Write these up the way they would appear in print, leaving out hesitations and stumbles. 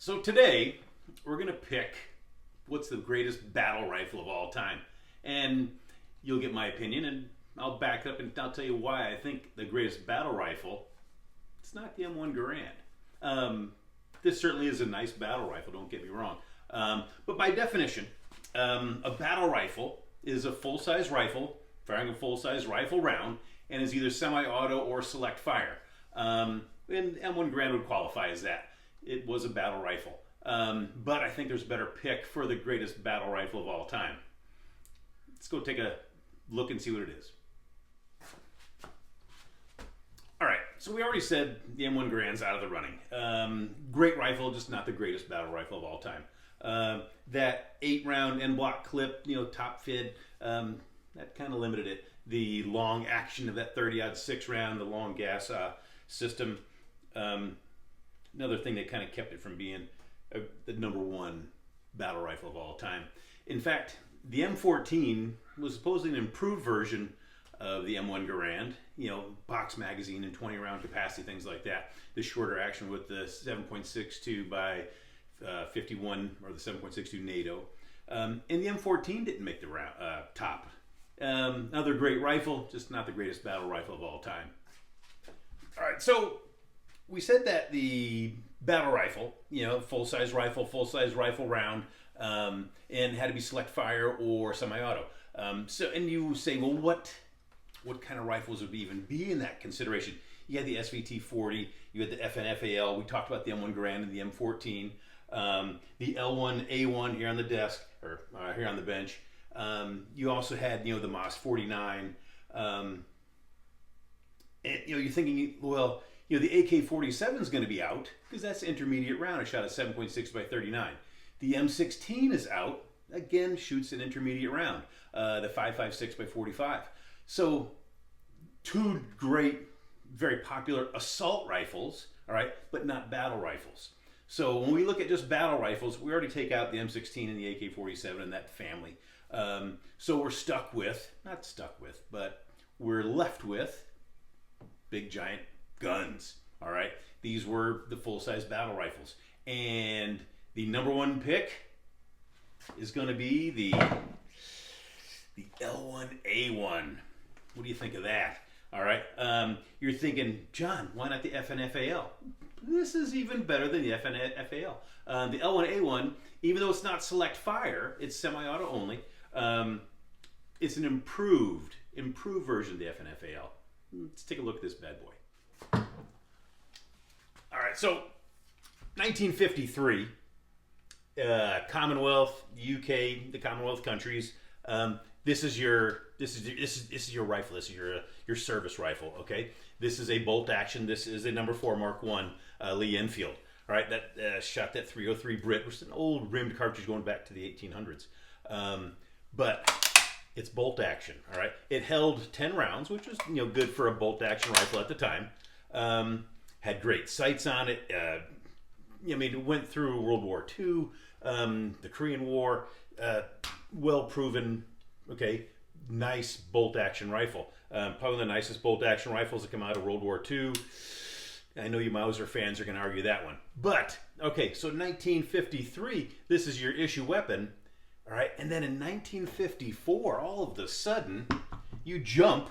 So today we're going to pick what's the greatest battle rifle of all time. And you'll get my opinion and I'll back up and I'll tell you why I think the greatest battle rifle, it's not the M1 Garand. This certainly is a nice battle rifle, don't get me wrong. But by definition, a battle rifle is a full-size rifle firing a full-size rifle round and is either semi-auto or select fire. And M1 Garand would qualify as that. It was a battle rifle. But I think there's a better pick for the greatest battle rifle of all time. Let's go take a look and see what it is. All right, so we already said the M1 Garand's out of the running. Great rifle, just not the greatest battle rifle of all time. That 8-round end-block clip, top fid, that kind of limited it. The long action of that 30-aught 6-round, the long gas system, another thing that kind of kept it from being the #1 battle rifle of all time. In fact, the M14 was supposedly an improved version of the M1 Garand, box magazine and 20-round capacity, things like that. The shorter action with the 7.62 by 51 or the 7.62 NATO. And the M14 didn't make the top. Another great rifle, just not the greatest battle rifle of all time. All right, so we said that the battle rifle, full-size rifle round, and had to be select fire or semi-auto. And you say, well, what kind of rifles would even be in that consideration? You had the SVT-40, you had the FN-FAL. We talked about the M1 Garand and the M14. The L1A1 here on the desk, or here on the bench. You also had, the MOS 49. And, you're thinking, well, the AK-47 is going to be out because that's intermediate round. It shot a 7.6 by 39. The M16 is out. Again, shoots an intermediate round. The 5.56 by 45. So, two great, very popular assault rifles, all right, but not battle rifles. So when we look at just battle rifles, we already take out the M16 and the AK-47 and that family. So we're we're left with big giant guns, all right? These were the full-size battle rifles. And the #1 pick is going to be the L1A1. What do you think of that? All right, you're thinking, John, why not the FN-FAL? This is even better than the FN-FAL. The L1A1, even though it's not select fire, it's semi-auto only. It's an improved version of the FN-FAL. Let's take a look at this bad boy. All right, so 1953, Commonwealth, UK, the Commonwealth countries. This is your rifle. This is your service rifle. Okay, this is a bolt action. This is a #4 Mark 1 Lee Enfield. All right, that shot that 303 Brit, which is an old rimmed cartridge going back to the 1800s. But it's bolt action. All right, it held 10 rounds, which was good for a bolt action rifle at the time. Had great sights on it. It went through World War II, the Korean War. Well proven. Okay, nice bolt action rifle. Probably the nicest bolt action rifles that come out of World War II. I know you Mauser fans are going to argue that one. But, okay, so 1953, this is your issue weapon. All right, and then in 1954, all of a sudden, you jump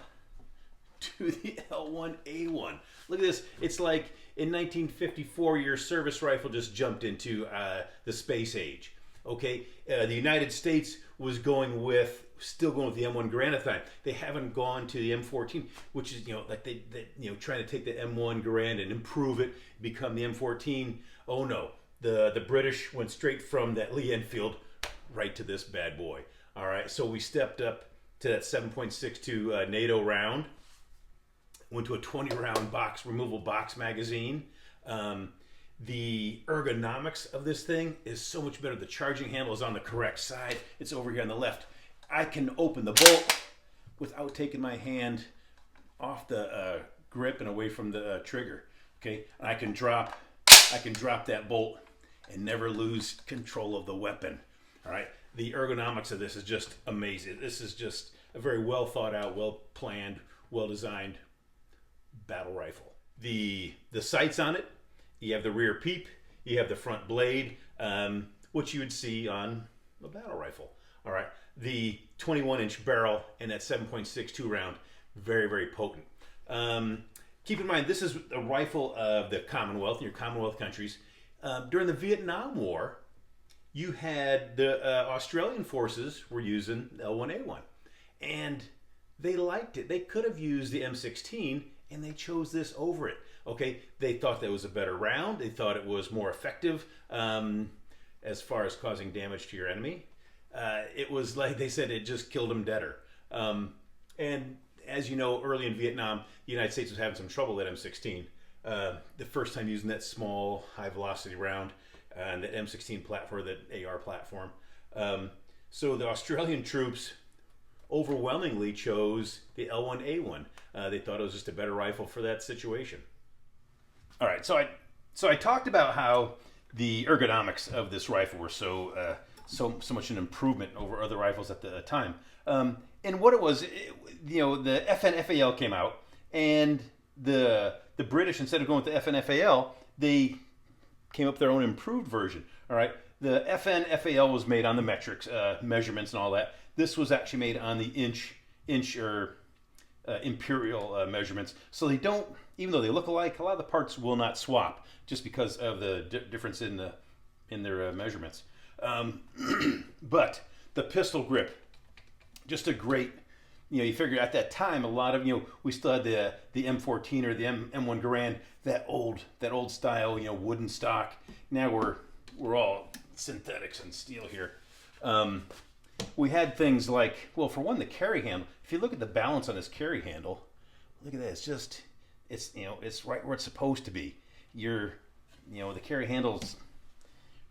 to the L1A1. Look at this. It's like in 1954, your service rifle just jumped into the space age. Okay, the United States was still going with the M1 Garand at the time. They haven't gone to the M14, which is like they trying to take the M1 Garand and improve it, become the M14. Oh no, the British went straight from that Lee Enfield right to this bad boy. All right, so we stepped up to that 7.62 NATO round. Went to a 20-round removable box magazine. The ergonomics of this thing is so much better. The charging handle is on the correct side. It's over here on the left. I can open the bolt without taking my hand off the grip and away from the trigger. Okay, I can drop that bolt and never lose control of the weapon. All right, the ergonomics of this is just amazing. This is just a very well thought out, well planned, well designed battle rifle. The sights on it. You have the rear peep, You have the front blade, which you would see on a battle rifle. All right, the 21-inch barrel and that 7.62 round, very, very potent. Keep in mind, this is a rifle of the Commonwealth, your Commonwealth countries. During the Vietnam War, you had the Australian forces were using L1A1, and they liked it. They could have used the M16, and they chose this over it. Okay, they thought that was a better round. They thought it was more effective as far as causing damage to your enemy. It was like they said, it just killed them deader. And as you know, early in Vietnam, the United States was having some trouble with M16. The first time using that small, high-velocity round and the M16 platform, that AR platform. So the Australian troops overwhelmingly chose the L1A1. They thought it was just a better rifle for that situation. All right, so I talked about how the ergonomics of this rifle were so much an improvement over other rifles at the time. And what it was, the FN-FAL came out, and the British, instead of going with the FN-FAL, they came up with their own improved version. All right, the FN-FAL was made on the metrics, measurements, and all that. This was actually made on the inch or imperial measurements. So they don't, even though they look alike, a lot of the parts will not swap just because of the difference in their measurements. But the pistol grip, just a great. You figure at that time, a lot of, we still had the M14 or the M1 Garand, that old style, wooden stock. Now we're all synthetics and steel here. We had things like, well, for one, the carry handle. If you look at the balance on this carry handle, look at that. It's right where it's supposed to be. The carry handle's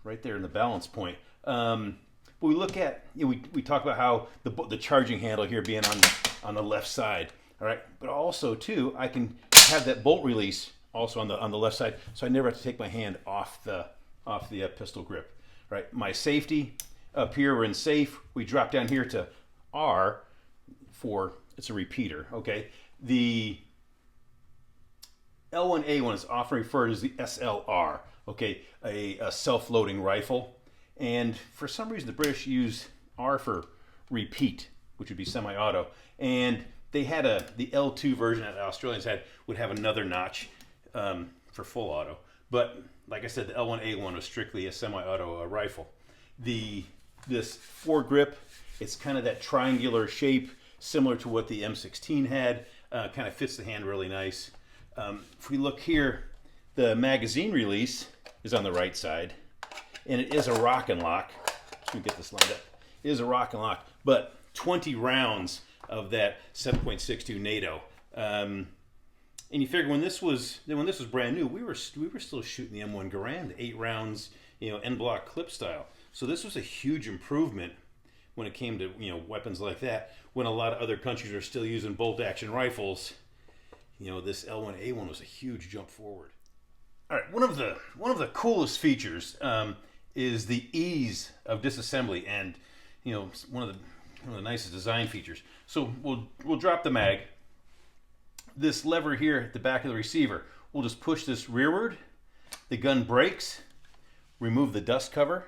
right there in the balance point. But we look at, we talk about how the charging handle here being on the left side, all right. But also too, I can have that bolt release also on the left side, so I never have to take my hand off the pistol grip. Right. My safety up here, we're in safe. We drop down here to R for it's a repeater. Okay. The L1A1 is often referred to as the SLR. Okay, a self-loading rifle. And for some reason, the British use R for repeat, which would be semi-auto. And they had the L2 version that the Australians had would have another notch for full auto. But like I said, the L1A1 was strictly a semi-auto rifle. This foregrip, it's kind of that triangular shape, similar to what the M16 had. Kind of fits the hand really nice. If we look here, the magazine release is on the right side. And it is a rock and lock. Let me get this lined up. It is a rock and lock, but 20 rounds of that 7.62 NATO. And you figure when this was brand new, we were still shooting the M1 Garand, 8 rounds, end block clip style. So this was a huge improvement when it came to weapons like that. When a lot of other countries are still using bolt action rifles, this L1A1 was a huge jump forward. All right, one of the coolest features is the ease of disassembly, and one of the nicest design features. So we'll drop the mag. This lever here at the back of the receiver, we'll just push this rearward. The gun breaks. Remove the dust cover.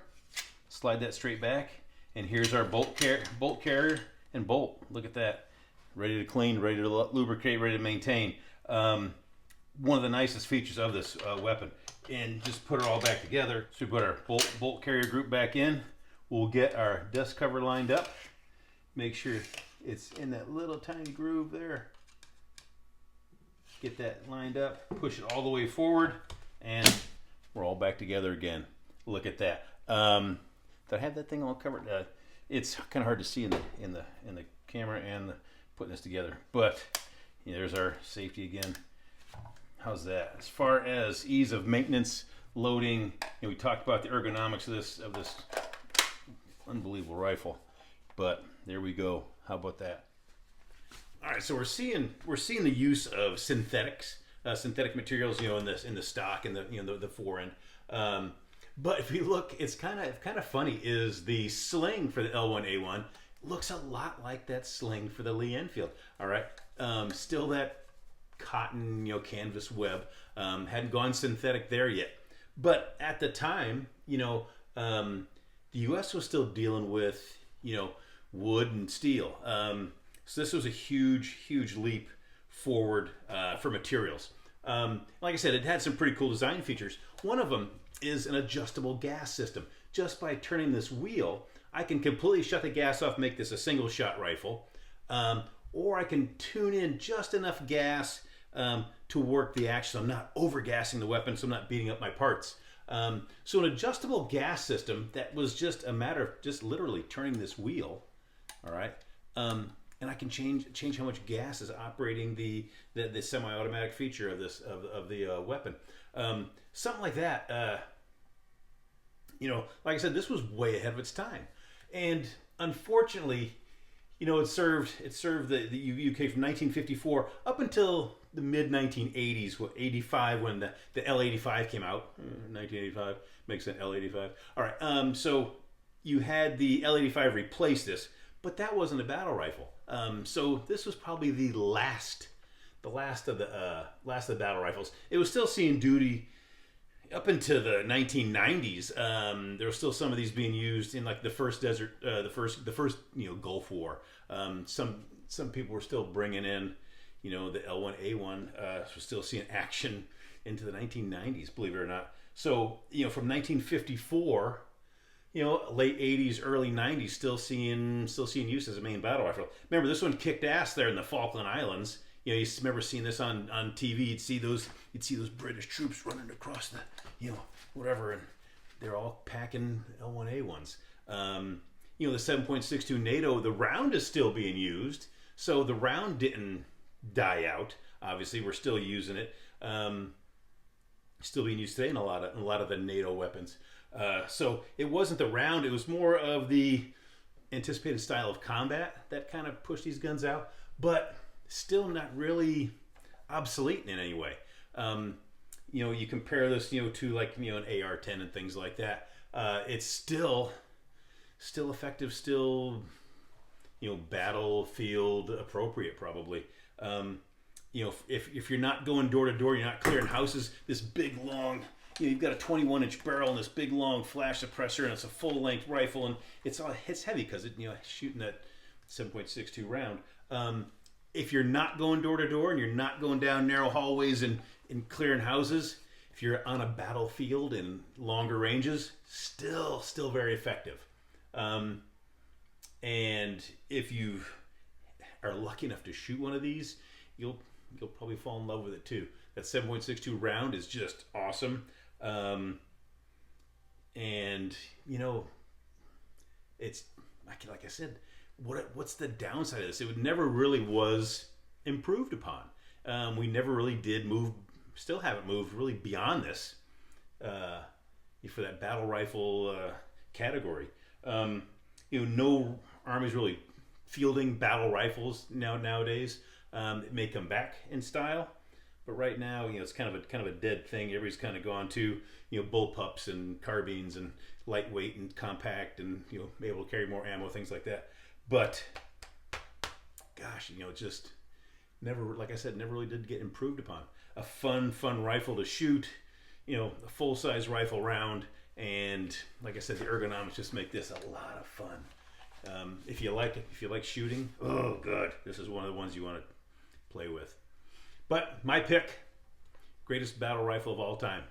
Slide that straight back, and here's our bolt carrier and bolt. Look at that, ready to clean, ready to lubricate, ready to maintain. One of the nicest features of this weapon. And just put it all back together. So we put our bolt carrier group back in. We'll get our dust cover lined up. Make sure it's in that little tiny groove there. Get that lined up. Push it all the way forward, and we're all back together again. Look at that. Did I have that thing all covered? It's kind of hard to see in the camera and putting this together. But there's our safety again. How's that? As far as ease of maintenance, loading, we talked about the ergonomics of this unbelievable rifle. But there we go. How about that? All right, so we're seeing the use of synthetic materials, in the stock and the fore end. But if you look, it's kind of funny. Is the sling for the L1A1 looks a lot like that sling for the Lee Enfield. All right, still that cotton, canvas web. Hadn't gone synthetic there yet, But at the time, the U.S. was still dealing with, wood and steel. So this was a huge, huge leap forward for materials. Like I said, it had some pretty cool design features. One of them is an adjustable gas system. Just by turning this wheel, I can completely shut the gas off, make this a single shot rifle, or I can tune in just enough gas to work the action. So I'm not over-gassing the weapon, so I'm not beating up my parts. So an adjustable gas system that was just a matter of just literally turning this wheel, all right, and I can change how much gas is operating the semi-automatic feature of this of the weapon. Something like that. Like I said, this was way ahead of its time, and unfortunately, it served the UK from 1954 up until the mid 1980s, 85, when the L85 came out. 1985 makes it L85. All right. So you had the L85 replace this, but that wasn't a battle rifle. So this was probably the last of the battle rifles. It was still seeing duty up into the 1990s. There were still some of these being used in like the first the first Gulf War. Some people were still bringing in, the L1A1 was still seeing action into the 1990s, believe it or not. So from 1954. Late 80s, early 90s, still seeing use as a main battle rifle. Remember, this one kicked ass there in the Falkland Islands. You remember seeing this on TV. You'd see those British troops running across the, whatever, and they're all packing L1A1s. The 7.62 NATO, the round is still being used, so the round didn't die out. Obviously, we're still using it. Still being used today in a lot of the NATO weapons. So it wasn't the round, it was more of the anticipated style of combat that kind of pushed these guns out, but still not really obsolete in any way. You compare this, to like, an AR-10 and things like that. It's still effective, still, battlefield appropriate probably. If you're not going door to door, you're not clearing houses, this big long, you've got a 21-inch barrel and this big long flash suppressor, and it's a full-length rifle, and it's heavy because shooting that 7.62 round. If you're not going door to door and you're not going down narrow hallways and clearing houses, if you're on a battlefield in longer ranges, still very effective. And if you are lucky enough to shoot one of these, you'll probably fall in love with it too. That 7.62 round is just awesome. And it's like I said, what's the downside of this? It never really was improved upon. We never really did still haven't moved really beyond this for that battle rifle category. No army's really fielding battle rifles nowadays. It may come back in style, but right now, it's kind of a dead thing. Everybody's kind of gone to, bullpups and carbines and lightweight and compact and, able to carry more ammo, things like that. But gosh, just never, like I said, never really did get improved upon. A fun rifle to shoot, a full-size rifle round, and like I said, the ergonomics just make this a lot of fun. If you like shooting, oh god, this is one of the ones you want to play with. But my pick, greatest battle rifle of all time.